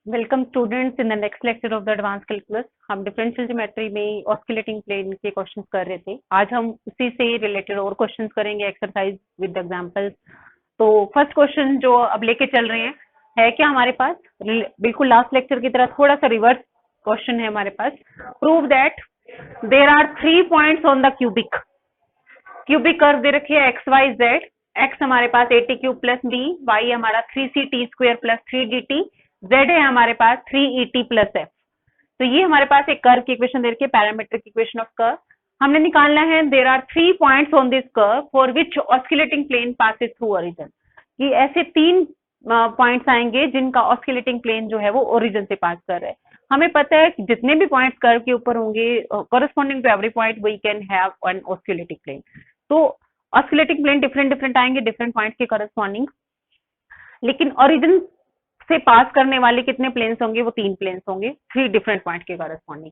Welcome students in the next lecture of the advance calculus. हम differential geometry में oscillating plane के questions कर रहे थे। आज हम उसी से रिलेटेड और क्वेश्चंस करेंगे, एक्सरसाइज विद एग्जांपल्स। तो फर्स्ट क्वेश्चन जो अब लेके चल रहे हैं है क्या हमारे पास, बिल्कुल लास्ट लेक्चर की तरह थोड़ा सा रिवर्स क्वेश्चन है हमारे पास। Prove that there are 3 points on the cubic curve दे रखी है एक्स वाई जेड। एक्स हमारे पास a t cube plus b, y हमारा 3ct square plus 3dt, Z है हमारे पास 3et प्लस एफ। तो ये हमारे पास एक कर्व की इक्वेशन दे रखी है, पैरामीट्रिक इक्वेशन ऑफ कर्व। हमने निकालना है there are 3 points on this curve for which oscillating plane passes through origin. कि ऐसे 3 पॉइंट्स आएंगे जिनका ऑस्किलेटिंग प्लेन जो है वो ओरिजिन से पास कर रहा है। हमें पता है कि जितने भी पॉइंट्स कर्व के ऊपर होंगे, corresponding to every point we can have an oscillating plane. तो ऑस्किलेटिंग प्लेन डिफरेंट आएंगे डिफरेंट पॉइंट्स के कॉरेस्पॉन्डिंग, लेकिन ओरिजिन से पास करने वाले कितने प्लेन्स होंगे? वो 3 प्लेन्स होंगे, 3 डिफरेंट पॉइंट के कॉरेस्पॉन्डिंग।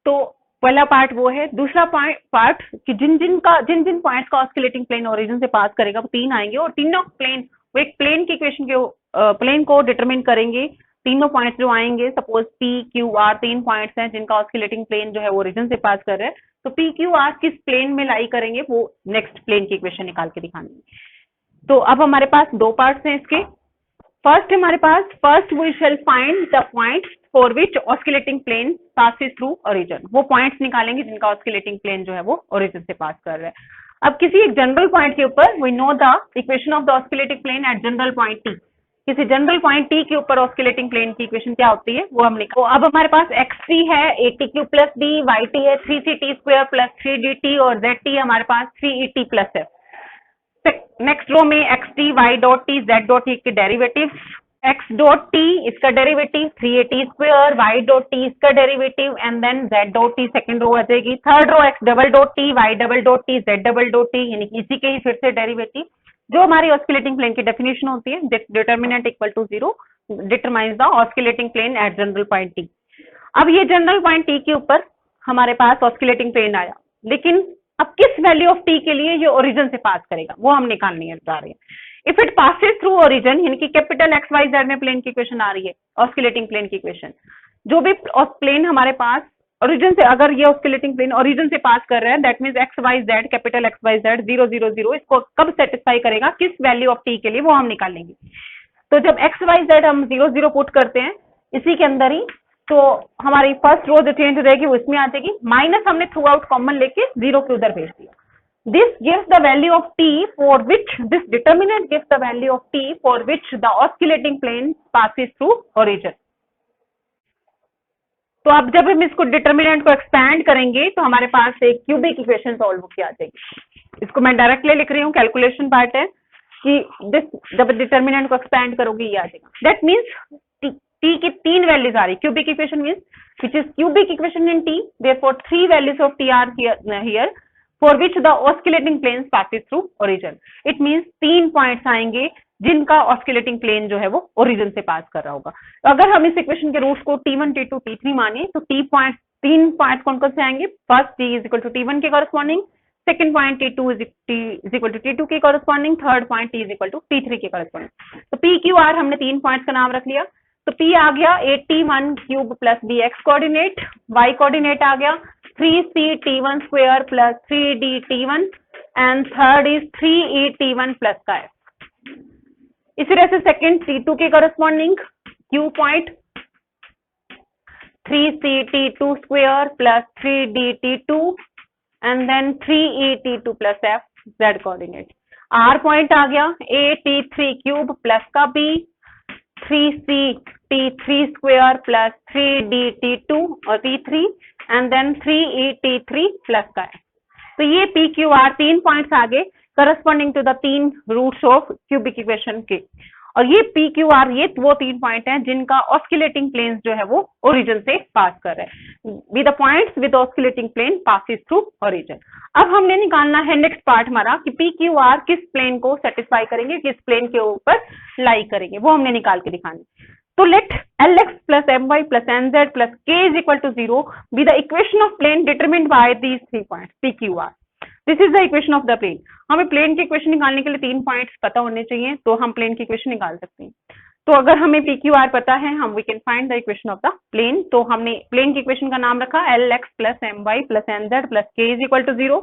तो पहला पार्ट वो है। दूसरा पार्ट कि जिन जिन पॉइंट्स का ऑस्किलेटिंग प्लेन ओरिजिन से पास करेगा वो 3 आएंगे, और तीनों प्लेन वो एक प्लेन की इक्वेशन के प्लेन को डिटरमिन करेंगे। तीनों पॉइंट्स जो आएंगे, suppose P Q R 3 points हैं जिनका ऑस्किलेटिंग प्लेन जो है वो ओरिजिन से पास कर रहा है। तो पी क्यू आर किस प्लेन में लाई करेंगे वो नेक्स्ट प्लेन की इक्वेशन निकाल के दिखानी। तो अब हमारे पास 2 पार्ट्स हैं इसके। First we shall find the points for which oscillating plane passes through origin. वो पॉइंट्स निकालेंगे जिनका ऑस्किलेटिंग प्लेन जो है वो ओरिजिन से पास कर रहा है। अब किसी एक जनरल पॉइंट के ऊपर we know the equation of the oscillating plane at general point T. किसी जनरल पॉइंट टी के ऊपर ऑस्किलेटिंग प्लेन की इक्वेशन क्या होती है वो हम निकाल। तो अब हमारे पास एक्स टी है a t q plus b, y T है 3ct स्क्वायर प्लस 3dt, और जेड टी हमारे पास 3et प्लस है। नेक्स्ट रो में x T y dot t z dot t के डेरिवेटिव, एक्स डॉट टी इसका derivative 3at square, y dot t इसका derivative, and then z dot t second row आ जाएगी। Third row x double dot t y double dot t z double dot t, यानी कि इसी के ही फिर से डेरिवेटिव। जो हमारी ऑस्किलेटिंग प्लेन की डेफिनेशन होती है, determinant equal to 0 determines the oscillating plane at general point T. अब ये जनरल पॉइंट टी के ऊपर हमारे पास ऑस्किलेटिंग प्लेन आया, लेकिन अब किस वैल्यू ऑफ टी के लिए ये ओरिजिन से पास करेगा वो हम निकालने जा रहे हैं। If it passes through origin, यानी कि कैपिटल एक्स वाई जेड में प्लेन की इक्वेशन आ रही है, ऑस्किलेटिंग प्लेन की इक्वेशन। जो भी प्लेन हमारे पास ओरिजिन से, अगर ये ऑस्किलेटिंग प्लेन ओरिजिन से पास कर रहा है, that means x y z, capital x y z 0 0 0, इसको कब सेटिस्फाई करेगा, किस वैल्यू ऑफ टी के लिए, वो हम निकालेंगे। तो जब एक्स वाई जेड हम 0 0 पुट करते हैं इसी के अंदर ही, तो हमारी फर्स्ट रो जो चेंज हो जाएगी वो इसमें आ जाएगी। माइनस हमने थ्रू आउट कॉमन लेके 0 के उधर भेज दिया। This gives the value of t for which this determinant gives the value of t for which the oscillating plane passes through origin. तो अब जब हम इसको डिटर्मिनेंट को एक्सपैंड करेंगे तो हमारे पास एक क्यूबिक इक्वेशन सॉल्व होकर आ जाएगी। इसको मैं डायरेक्टली लिख रही हूँ, कैलकुलेशन पार्ट है कि दिस जब डिटर्मिनेंट को एक्सपैंड करोगे ये आ जाएगा। दैट मीन्स t की 3 वैल्यूज आ रही। Cubic equation means which is cubic equation in t, therefore 3 values of t are here for which the oscillating plane passes through origin. It means 3 points आएंगे जिनका oscillating plane जो है वो origin से पास कर रहा होगा। तो अगर हम इस इक्वेशन के रूट्स को t1 t2 t3 माने तो 3 पॉइंट कौन कौन से आएंगे? First t is equal to t1 के corresponding, second point t2 is equal to t2 के corresponding, third point t is equal to t3 के कॉरेस्पॉन्डिंग। तो p q r हमने 3 पॉइंट्स का नाम रख लिया। तो p आ गया 8t1 cube plus bx coordinate, y coordinate आ गया 3ct1 square plus 3dt1, and third is 3et1 plus का f। इसी तरह से सेकंड t2 के corresponding q point 3ct2 square plus 3dt2, and then 3et2 plus f z coordinate. r point आ गया at3 cube plus का b 3ct3 square plus 3dt2 और t3, and then 3et3 plus का है। तो ये P Q R 3 points आगे corresponding to the 3 roots of cubic equation के, और ये पी क्यू आर ये वो 3 पॉइंट हैं जिनका ऑस्किलेटिंग प्लेन जो है वो ओरिजिन से पास कर रहे हैं। With the points with oscillating plane passes through origin. अब हमने निकालना है नेक्स्ट पार्ट हमारा कि पी क्यू आर किस प्लेन को सेटिस्फाई करेंगे, किस प्लेन के ऊपर लाई करेंगे, वो हमने निकाल के दिखाना। तो let Lx plus My plus Nz plus k is equal to 0 be the equation of plane determined by these 3 points PQR. This is the equation of the plane. हमें प्लेन की इक्वेशन निकालने के लिए 3 पॉइंट्स पता होने चाहिए, तो हम प्लेन की इक्वेशन निकाल सकते हैं। तो अगर हमें पी क्यू आर पता है, हम we can find the equation of the plane. तो हमने प्लेन की इक्वेशन का नाम रखा l x plus m y plus n z plus k is equal to 0,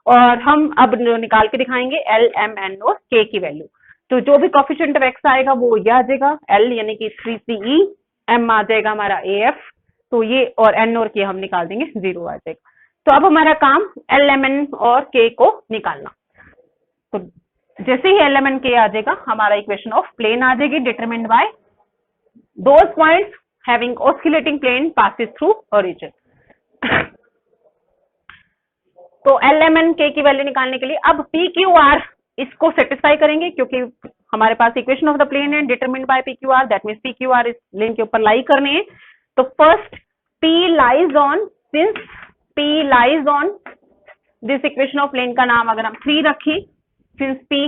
और हम अब निकाल के दिखाएंगे एल एम एन और के की वैल्यू। तो जो भी कोफिशिएंट ऑफ एक्स आएगा वो ये आ जाएगा, एल यानी कि 3CE, एम आ जाएगा हमारा AF, तो ये और एन और के हम निकाल देंगे, 0 आ जाएगा। तो अब हमारा काम एल एम एन और के को निकालना। तो जैसे ही एल एम एन के आ जाएगा, हमारा इक्वेशन ऑफ प्लेन आ जाएगी, determined by those points having oscillating plane passes through origin. तो एल एम एन के की वैल्यू निकालने के लिए अब पी क्यू आर इसको सेटिस्फाई करेंगे, क्योंकि हमारे पास इक्वेशन ऑफ द प्लेन है determined by P Q R, that means P Q R इस प्लेन के ऊपर लाई करने हैं। तो first P lies on, since P lies on this equation of plane का नाम अगर हम 3 रखें, since P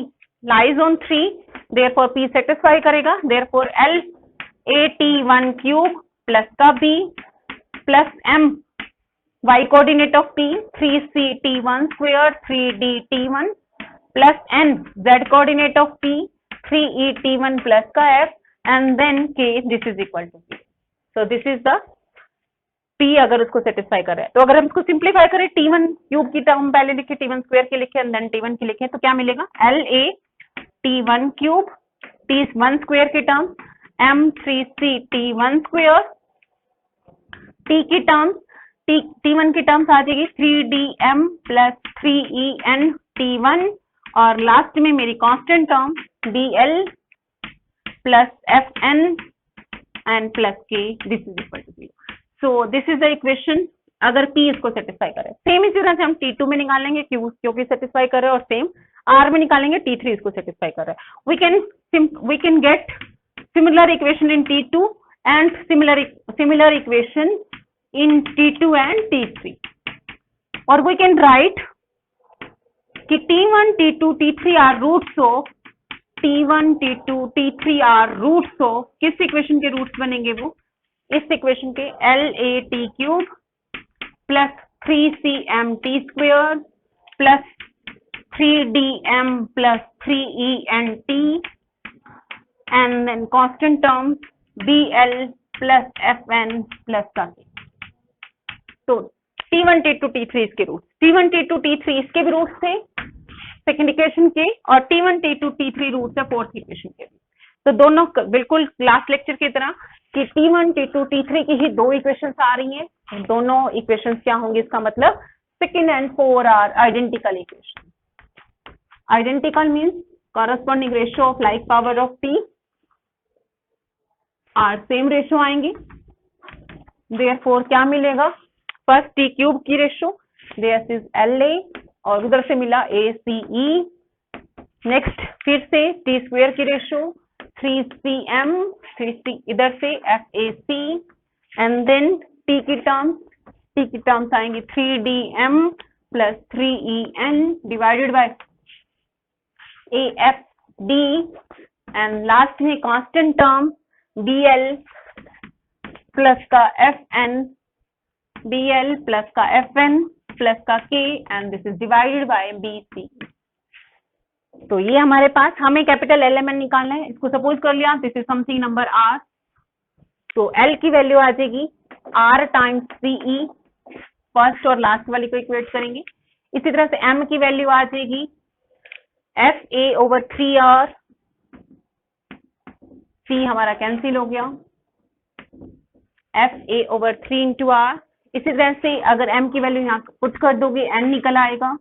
lies on 3, therefore p satisfy करेगा, therefore l a t 1 cube plus का b plus m y coordinate of p 3c t1 square 3d t1 plus n z coordinate of p 3e t1 plus का f and then k this is equal to 0. So this is the p अगर उसको satisfy कर रहा है। तो अगर हम इसको सिंप्लीफाई करें, t1 क्यूब की टर्म पहले लिखे, t1 स्क्वायर की लिखे एंड देन t1 की लिखे, तो क्या मिलेगा, l a t1 cube t1 square की term m 3c t1 square, t की टर्म T1 की टर्म्स आ जाएगी 3dm प्लस 3en T1, और लास्ट में मेरी constant term dl plus fn and plus k, this is equal to 0। So this is the equation अगर p इसको satisfy करे। Same इसी तरह से हम T2 में निकालेंगे, Q क्योंकि सेटिस्फाई कर रहे हैं, और सेम R में निकालेंगे, T3 इसको सेटिस्फाई कर रहा है। we can get similar equation in T2 and similar equation in T2 and T3, or we can write कि T1, T2, T3 are roots of T1, T2, T3 are roots of, किस equation के roots बनेंगे वो, इस equation के LAT cube plus 3CMT square plus 3DM plus 3ENT and then constant term BL plus FN plus का। तो T1, T2, T3 इसके roots, T1, T2, T3 इसके भी रूट्स थे सेकंड इक्वेशन के, और T1, T2, T3 रूट्स है fourth equation के। तो दोनों बिल्कुल लास्ट लेक्चर की तरह कि T1, T2, T3 की ही 2 इक्वेशंस आ रही हैं, दोनों इक्वेशंस क्या होंगी, इसका मतलब second and 4 are identical equation. Identical means corresponding ratio of like power of T are same ratio आएंगी, देयरफॉर क्या मिलेगा, फर्स्ट टी क्यूब की रेशियो, दिस इज LA, और उधर से मिला ACE, नेक्स्ट फिर से टी स्क्वायर की रेशियो 3CM, 3C इधर से FAC, एंड देन टी की टर्म्स आएंगी 3DM plus 3EN divided by AFD, and last में कांस्टेंट टर्म DL प्लस का FN, DL प्लस का FN प्लस का K, and this is divided by BC। तो ये हमारे पास, हमें कैपिटल LMN निकालना है, इसको सपोज कर लिया this is something number R, तो L की वैल्यू आ जाएगी R टाइम्स CE, फर्स्ट और लास्ट वाली को इक्वेट करेंगे। इसी तरह से M की वैल्यू आ जाएगी FA ओवर 3R, C हमारा कैंसिल हो गया, FA ओवर 3 इंटू R। इसी तरह से अगर m की वैल्यू यहाँ पुट कर दोगे n निकल आएगा,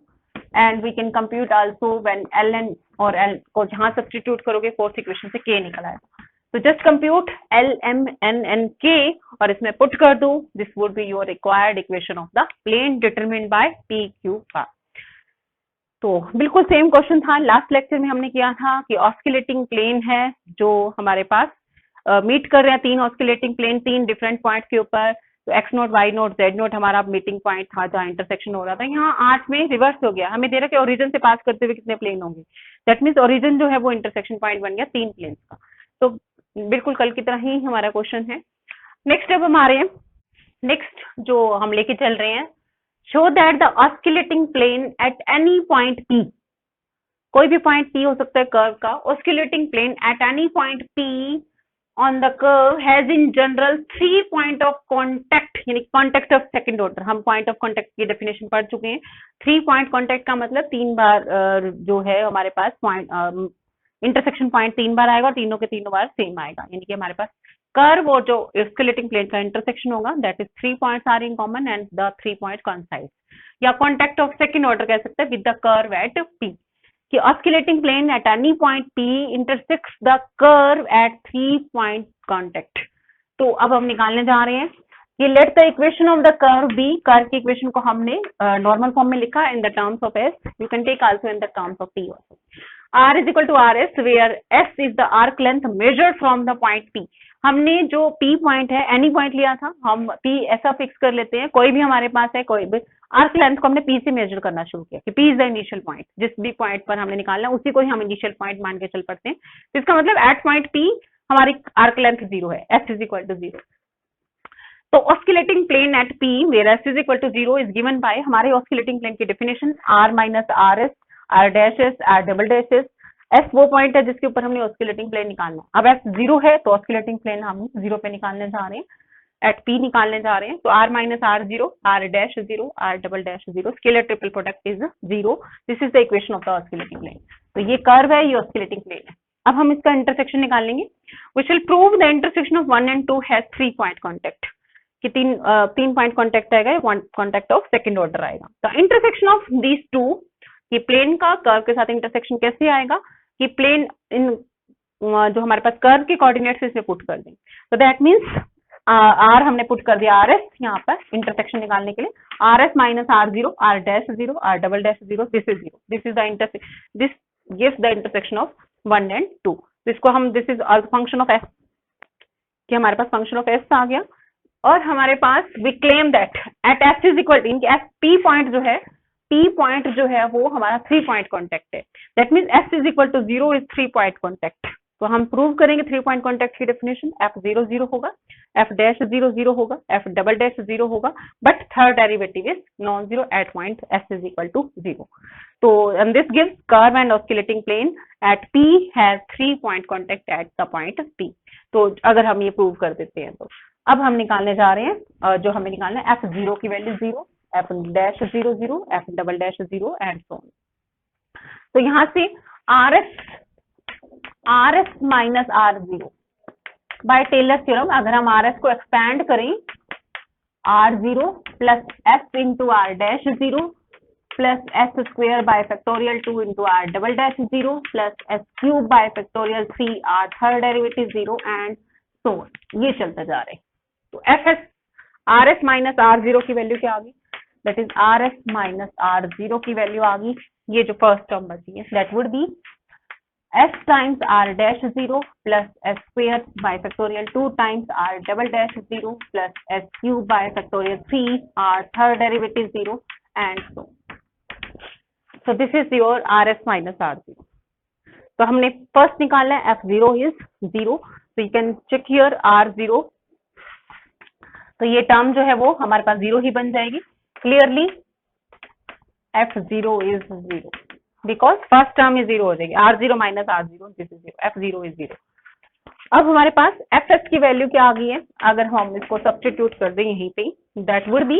and we can compute also when ln और l को जहां सब्स्टिट्यूट करोगे फोर्थ इक्वेशन से k निकल आएगा। तो just compute L M N N K और इसमें पुट कर दो, this would be your required equation of the plane determined by P Q R। तो बिल्कुल सेम क्वेश्चन था, लास्ट लेक्चर में हमने किया था कि ऑस्किलेटिंग प्लेन है जो हमारे पास मीट कर रहे हैं 3 ऑस्किलेटिंग प्लेन 3 डिफरेंट पॉइंट के ऊपर। तो x0, y0, z0 हमारा मीटिंग पॉइंट था जहाँ इंटरसेक्शन हो रहा था। यहाँ 8 में रिवर्स हो गया, हमें दे रहा कि ओरिजिन से पास करते हुए कितने प्लेन होंगे, दैट मीन्स ओरिजिन जो है वो इंटरसेक्शन पॉइंट बन गया 3 प्लेन्स का। तो बिल्कुल कल की तरह ही हमारा क्वेश्चन है। नेक्स्ट अब हमारे नेक्स्ट जो हम लेके चल रहे हैं, show that the oscillating plane at any point P, कोई भी पॉइंट P हो सकता है कर्व का, oscillating plane at any point P on the curve has in general 3 point of contact, यानी कॉन्टेक्ट ऑफ सेकंड ऑर्डर। हम point of contact की definition पढ़ चुके हैं। 3 पॉइंट कॉन्टेक्ट का मतलब 3 बार जो है हमारे पास पॉइंट इंटरसेक्शन पॉइंट 3 बार आएगा और तीनों के तीनों बार सेम आएगा, यानी कि हमारे पास कर्व और जो स्केलेटिंग प्लेन का इंटरसेक्शन होगा that is 3 points are in common and the 3 point coincide, या कॉन्टेक्ट ऑफ सेकंड ऑर्डर कह सकते हैं with the curve at P, कि oscillating plane at any point P intersects the curve at 3 point contact। तो अब हम निकालने जा रहे हैं कि let the equation of the curve be, curve की इक्वेशन को हमने नॉर्मल फॉर्म में लिखा in the terms of S, you can take also in the terms of T also। R is equal to RS where S is the arc length measured from the point P। हमने जो P point है any point लिया था, हम P ऐसा fix कर लेते हैं, कोई भी हमारे पास है, कोई भी आर्क लेंथ को हमने P से मेजर करना शुरू किया कि P is the initial point, जिस भी पॉइंट पर हमने निकालना उसी को ही हम इनिशियल पॉइंट मान के चल पड़ते हैं। तो इसका मतलब एट पॉइंट P हमारी आर्क लेंथ 0 है, S इज इक्वल टू 0। तो oscillating plane at P where S is equal to 0 is given by हमारे ऑस्किलेटिंग प्लेन की definition R minus R S, are dash S, R double dash S. S वो point है जिसके ऊपर हमने oscillating plane निकालना। अब एस 0 है तो ऑस्किलेटिंग प्लेन हम 0 पे निकालने जा रहे हैं, एट पी निकालने जा रहे हैं। तो R minus are 0, are dash 0, are double dash 0, scalar triple product is 0। This is the equation of the oscillating plane. तो ये कर्व है, ये ऑस्किलेटिंग प्लेन है। अब हम इसका इंटरसेक्शन निकालेंगे। We will prove the intersection of 1 and 2 has 3 point contact, कि तीन पॉइंट कॉन्टेक्ट आएगा, कॉन्टेक्ट ऑफ सेकंड ऑर्डर आएगा। तो इंटरसेक्शन ऑफ दीज टू, कि प्लेन का कर्व के साथ इंटरसेक्शन कैसे आएगा, कि प्लेन इन जो हमारे पास कर्व के कोऑर्डिनेट्स इसमें पुट कर दें। तो दैट मीन्स आर हमने पुट कर दिया आर एस यहाँ पर इंटरसेक्शन निकालने के लिए, r S minus are 0, are dash 0, are double dash 0, this is 0। This is the intersection, this gives the intersection of 1 and 2। इसको हम, this is function of s, कि हमारे पास फंक्शन ऑफ एस आ गया। और हमारे पास we claim that at s is equal to, इनके एस पी पॉइंट जो है, पी पॉइंट जो है वो हमारा 3 पॉइंट कॉन्टेक्ट है। That means S is equal to 0 is 3 point contact. तो हम प्रूव करेंगे 3 पॉइंट कॉन्टेक्ट की डेफिनेशन, एफ 0 0 होगा, एफ डैश 0 0 होगा, एफ डबल डैश 0 होगा, but third derivative is non zero at point S is equal to 0। तो this gives curve and oscillating plane at P has 3 point contact at the point P. तो अगर हम ये prove कर देते हैं तो अब हम निकालने जा रहे हैं जो हमें निकालना है एफ 0 की value 0, F dash 0 0, F double dash 0 and so on. तो यहाँ से R S minus are 0 by Taylor's theorem, अगर हम आर एस को एक्सपैंड करें, R 0 plus S into R dash 0 plus S square by factorial 2 into R double dash 0 plus S cube by factorial 3 are third derivative 0 and so on, ये चलता जा रहा है। तो F S R S minus are 0 की value क्या आ गई, that is R S minus are 0 की वैल्यू आ गई। ये जो फर्स्ट टर्म बची है that would B s times r dash 0 plus s square by factorial 2 times r double dash 0 plus s cube by factorial 3 r third derivative 0 and so so this is your rs minus r0। तो हमने first निकालना है f0 is 0, so you can check here r0, तो ये term जो है वो हमारे पास 0 ही बन जाएगी। Clearly f0 is 0 because first term is 0 हो जाएगी, r0 minus r0, this is 0, f0 is 0। अब हमारे पास fs की वैल्यू क्या आ गई है, अगर हम इसको सब्स्टिट्यूट कर दें यहीं पे, that would B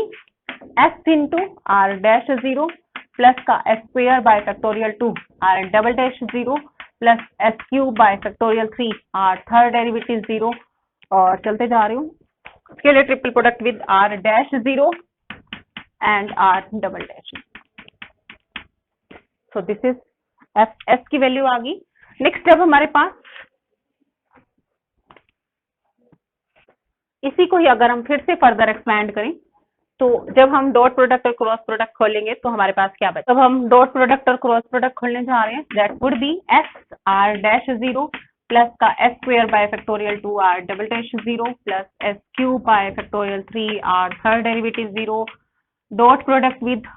s into r dash 0 plus का s square by factorial 2 r double dash 0 plus s cube by factorial 3 r third derivative 0, और चलते जा रही हूँ, scalar triple product with r dash 0 and r double dash. So this is f की value आ गई। Next जब हमारे पास इसी को ही अगर हम फिर से फर्दर एक्सपैंड करें, तो जब हम डॉट प्रोडक्ट और क्रॉस प्रोडक्ट खोलेंगे तो हमारे पास क्या बचा, जब हम डॉट प्रोडक्ट और क्रॉस प्रोडक्ट खोलने जा रहे हैं that would be s are dash 0 plus का s square by factorial 2 r double dash 0 plus S cube by factorial 3 are third derivative 0, dot product with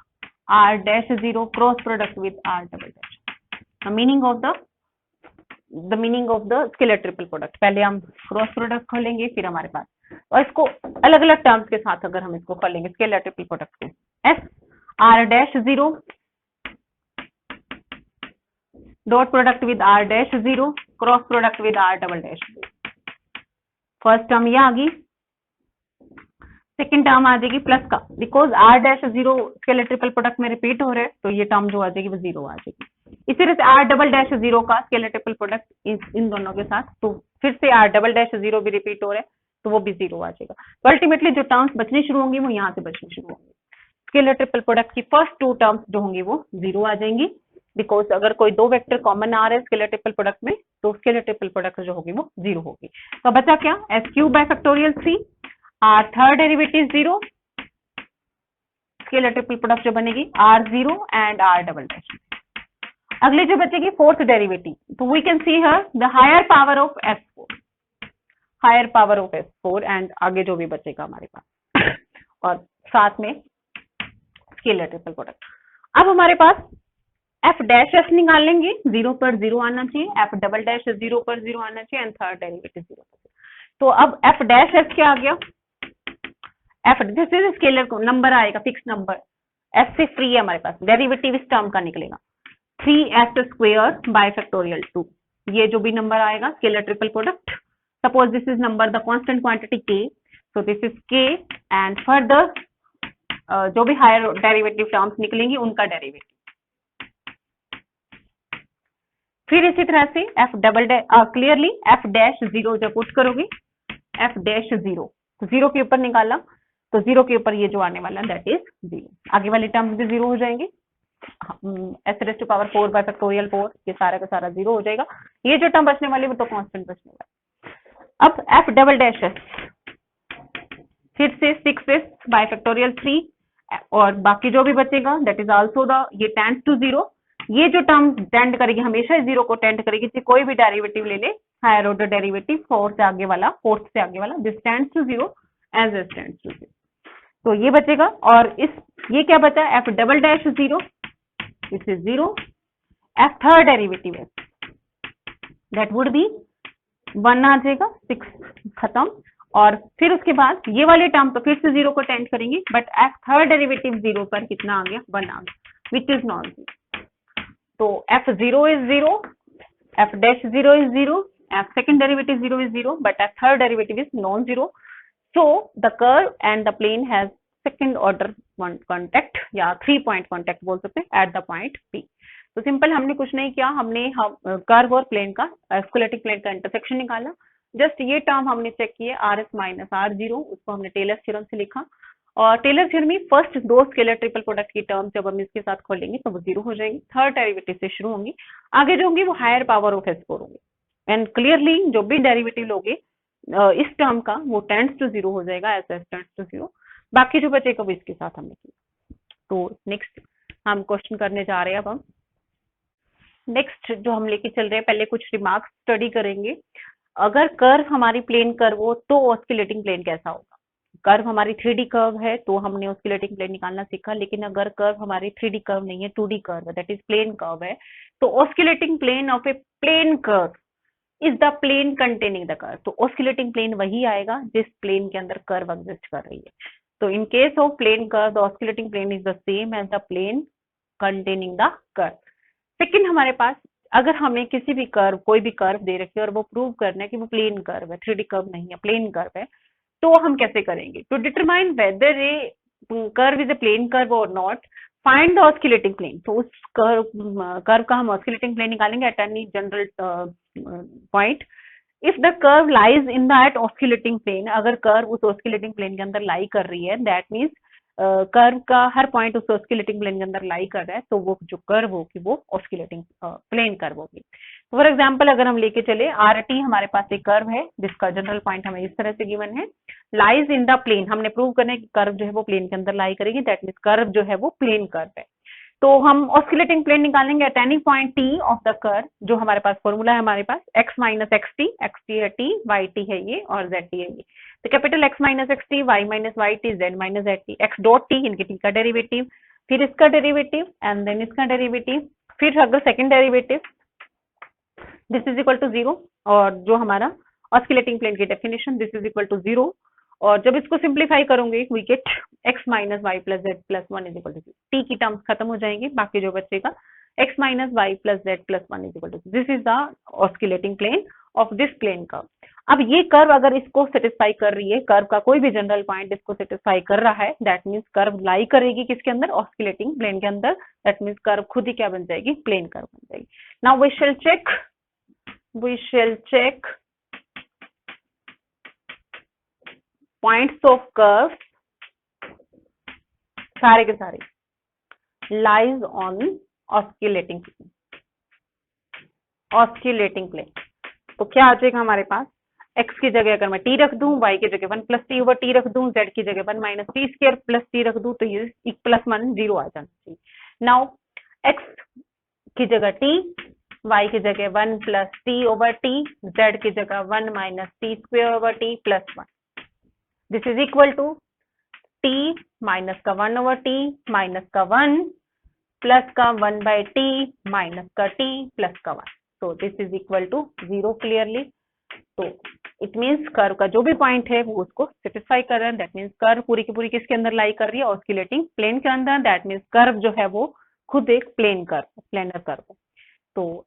r dash 0 cross product with r double dash। the meaning of the scalar triple product, पहले हम cross product खोलेंगे फिर हमारे पास, और इसको अलग अलग terms के साथ अगर हम इसको खोलेंगे स्केलर ट्रिपल प्रोडक्ट को, s r dash 0 dot product with r dash 0 cross product with r double dash 0। First term ये आ गई, सेकेंड टर्म आ जाएगी प्लस का, because R dash zero scalar triple product में रिपीट हो रहे हैं तो ये टर्म जो आ जाएगी वो जीरो आ जाएगी। इसी तरह से आर डबल डैश जीरो का स्केलर ट्रिपल प्रोडक्ट इन दोनों के साथ, तो फिर से आर डबल डैश जीरो भी रिपीट हो रहे हैं तो वो भी जीरो आ जाएगा। तो अल्टीमेटली जो टर्म्स बचनी शुरू होंगी वो यहाँ से बचनी शुरू होंगी। स्केलर ट्रिपल प्रोडक्ट की फर्स्ट टू टर्म्स जो होंगी वो जीरो आ जाएंगी, बिकॉज अगर कोई दो वेक्टर कॉमन आ रहे हैं स्केलर ट्रिपल प्रोडक्ट में तो स्केलर ट्रिपल प्रोडक्ट जो होगी वो जीरो होगी। तो बचा क्या, S cube by factorial 3, are third derivative zero, scalar triple product जो बनेगी R zero and R double dash. अगली जो बचेगी फोर्थ डेरिवेटिव, तो we can see here the higher power of S4, higher power of S4 and आगे जो भी बचेगा हमारे पास और साथ में स्केलर ट्रिपल प्रोडक्ट। अब हमारे पास एफ डैश एस निकाल लेंगे, जीरो पर जीरो आना चाहिए, एफ डबल डैश जीरो पर जीरो आना चाहिए एंड थर्ड डेरिवेटिव जीरो पर। तो अब एफ डैश एस क्या आ गया, एफ दिस इज स्केलर को नंबर आएगा फिक्स नंबर, एस से फ्री है हमारे पास, डेरिवेटिव इस टर्म का निकलेगा 3s² बाय फैक्टोरियल 2, ये जो भी नंबर आएगा scalar triple product, suppose this is number the constant quantity k, so this is k and further जो भी हायर डेरिवेटिव टर्म्स निकलेंगी उनका डेरिवेटिव। फिर इसी तरह से F double clearly F dash zero जब पुट करोगे, एफ डैश जीरो, तो जीरो के ऊपर निकाला तो जीरो के ऊपर ये जो आने वाला दैट इज जीरो, आगे वाली टर्म भी जीरो हो जाएंगे, S raise to power 4 by factorial 4, ये सारा का सारा जीरो हो जाएगा, ये जो टर्म बचने वाली वो तो कांस्टेंट बचने वाला। अब एफ डबल डैश एस फिर से 6s बाय फैक्टोरियल 3 और बाकी जो भी बचेगा दैट इज आल्सो द, ये टेंड्स टू जीरो, ये जो टर्म टेंड करेगी हमेशा जीरो को टेंड करेगी, चाहे कोई भी डेरिवेटिव ले ले, हायर ऑर्डर डेरिवेटिव फोर्थ से आगे वाला, this tends to zero as S tends to zero, तो ये बचेगा। और इस ये क्या बचा, F double dash zero, this is zero, F third derivative है दैट वुड बी 1 आ जाएगा, 6 खत्म, और फिर उसके बाद ये वाले टर्म तो फिर से जीरो को टेंड करेंगे, but F third derivative zero पर कितना आ गया, 1 आ गया, विच इज नॉन जीरो। तो F zero is zero, F dash zero is zero, F second derivative zero is zero, but F third derivative is non zero, so the curve and the plane has second order contact या 3 point contact बोल सकते हैं at the point P। तो simple हमने कुछ नहीं किया, हमने कर्व और प्लेन का स्केलेटिक प्लेन का इंटरसेक्शन निकाला, जस्ट ये टर्म हमने चेक किए R S minus R zero, उसको हमने टेलर थ्योरम से लिखा, और टेलर थ्योरम में फर्स्ट दो स्केलर ट्रिपल प्रोडक्ट की टर्म जब हम इसके साथ खोलेंगे तो वो जीरो हो जाएंगी, थर्ड डेरिवेटिव से शुरू होंगी, आगे जो होंगी वो हायर पावर ऑफ S4 होंगी, एंड क्लियरली जो भी डेरिवेटिव लोगे इस टर्म का वो टेंड्स टू जीरो हो जाएगा, S S tends to zero, बाकी जो बचेगा वो इसके साथ हमने किया। तो नेक्स्ट हम क्वेश्चन करने जा रहे हैं। अब हम नेक्स्ट जो हम लेके चल रहे हैं, पहले कुछ रिमार्क्स स्टडी करेंगे। अगर कर्व हमारी प्लेन कर्व हो तो ऑस्किलेटिंग प्लेन कैसा होगा। कर्व हमारी 3D कर्व है तो हमने ऑस्किलेटिंग प्लेन निकालना सीखा, लेकिन अगर कर्व हमारी 3D कर्व नहीं है, 2D कर्व है, दैट इज प्लेन कर्व है, तो oscillating plane of a plane curve is the plane containing the curve. तो ऑस्किलेटिंग प्लेन वही आएगा जिस प्लेन के अंदर कर्व एग्जिस्ट कर रही है। तो in case of plane curve the oscillating plane is the same as the plane containing the curve. Second हमारे पास अगर हमें किसी भी कर्व, कोई भी कर्व दे रखी है और वो प्रूव करना है कि वो प्लेन कर्व है, 3D कर्व नहीं है, प्लेन कर्व है, तो हम कैसे करेंगे? To determine whether a curve is a plane curve और not, find the oscillating plane. तो उस कर्व का हम ऑस्किलेटिंग प्लेन निकालेंगे at any general point. If the curve lies in that oscillating plane, अगर कर्व उस ऑस्किलेटिंग प्लेन के अंदर लाई कर रही है, दैट मीन्स कर्व का हर पॉइंट उस ऑस्किलेटिंग प्लेन के अंदर लाई कर रहा है, तो वो जो कर्व होगी वो ऑस्किलेटिंग प्लेन कर्व होगी। फॉर एग्जांपल अगर हम लेके चले आर टी, हमारे पास एक कर्व है जिसका जनरल पॉइंट हमें इस तरह से गिवन है, लाइज इन द प्लेन, हमने प्रूव करना है कि कर्व जो है वो प्लेन के अंदर लाई करेगी, दैट मीन्स कर्व जो है वो प्लेन कर्व है। तो हम ऑस्किलेटिंग प्लेन निकालेंगे at any point T of the curve. जो हमारे पास फॉर्मूला है, हमारे पास x माइनस एक्स टी है टी, वाई टी है ये और जेड टी है ये। तो capital x minus X T, Y minus Y T, Z minus Z T, X dot T इनके टी का डेरिवेटिव, फिर इसका डेरिवेटिव एंड देन इसका डेरिवेटिव, फिर अगर second derivative this is equal to zero, और जो हमारा ऑस्किलेटिंग प्लेन की definition this is equal to zero, और जब इसको सिंप्लीफाई करोगे we get x minus Y plus Z plus 1 is equal to 0। T की टर्म्स खत्म हो जाएंगी, बाकी जो बचेगा x minus Y plus Z plus 1 is equal to 0। This is the oscillating plane of this plane curve. अब ये curve अगर इसको सेटिस्फाई कर रही है, कर्व का कोई भी जनरल पॉइंट इसको सेटिस्फाई कर रहा है, दैट मीन्स कर्व लाई करेगी किसके अंदर, ऑस्किलेटिंग प्लेन के अंदर, दैट मीन्स कर्व खुद ही क्या बन जाएगी, प्लेन कर्व बन जाएगी। Now we shall check points of curve, सारे के सारे लाइज ऑन ऑस्किलेटिंग प्लेन। तो क्या आ जाएगा हमारे पास, x की जगह अगर मैं t रख दूं, y की जगह 1 प्लस टी ओवर टी रख दूं, z की जगह 1 minus T square plus T रख दूं, तो ये प्लस 1 0 आ जाना चाहिए। नाउ x की जगह t, y की जगह 1 plus T over T, z की जगह 1 minus T square over T plus 1, this is equal to t minus का 1 ओवर टी माइनस का 1 प्लस का 1 बाई टी माइनस का t प्लस का 1, so this is equal to 0 clearly। तो it means curve का जो भी पॉइंट है वो उसको सेटिस्फाई कर रहा है, दैट मीन्स कर्व पूरी की पूरी किसके अंदर लाई कर रही है, ऑस्किलेटिंग प्लेन के अंदर, दैट मीन्स कर्व जो है वो खुद एक प्लेनर कर्व है। तो